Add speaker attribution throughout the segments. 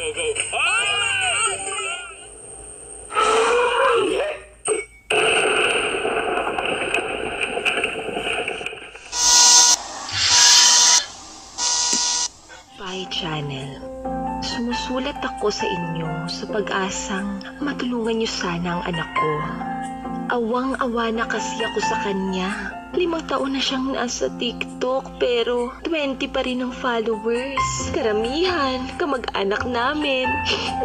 Speaker 1: Spy Channel. Sumusulat ako sa inyo sa pag-asang matulungan niyo sana ang anak ko. Awang-awa na kasi ako sa kanya. 5 taon na siyang nasa TikTok pero 20 pa rin ang followers. Karamihan, kamag-anak namin.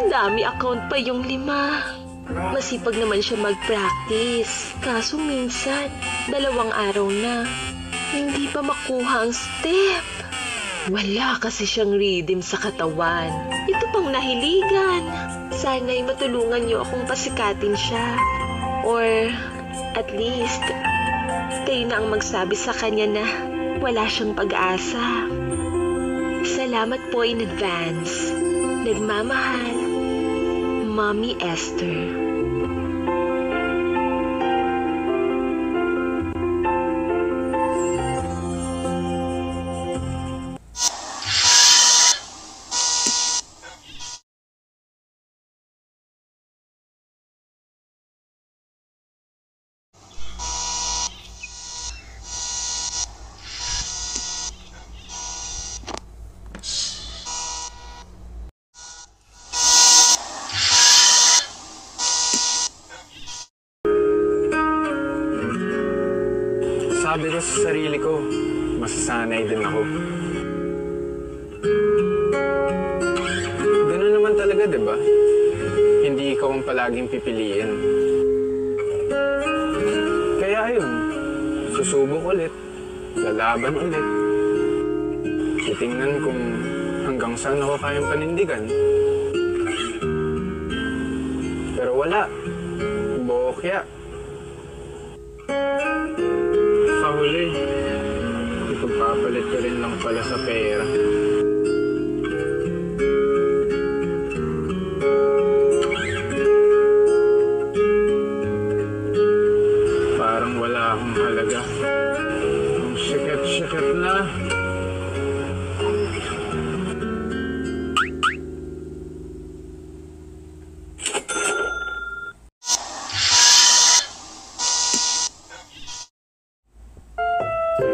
Speaker 1: Dami account pa yung 5. Masipag naman siya mag-practice. Kaso minsan, 2 araw na. Hindi pa makuha ang step. Wala kasi siyang rhythm sa katawan. Ito pang nahiligan. Sana'y matulungan niyo akong pasikatin siya. Or at least, kayo na ang magsabi sa kanya na wala siyang pag-asa. Salamat po in advance. Nagmamahal, Mommy Esther.
Speaker 2: Sabi ko sa sarili ko, masasanay din ako. Ganun naman talaga, di ba? Hindi ikaw ang palaging pipiliin. Kaya ayun, susubok ulit, lalaban ulit. Titingnan kung hanggang saan ako kayang panindigan. Pero wala, bokya. Huli, ipagpapalit ko rin lang pala sa pera. Parang wala akong halaga. Ang sikat-sikat na.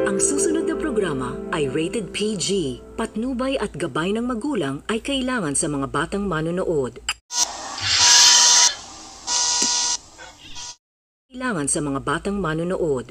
Speaker 3: Ang susunod na programa ay rated PG. Patnubay at gabay ng magulang ay kailangan sa mga batang manonood. Kailangan sa mga batang manonood.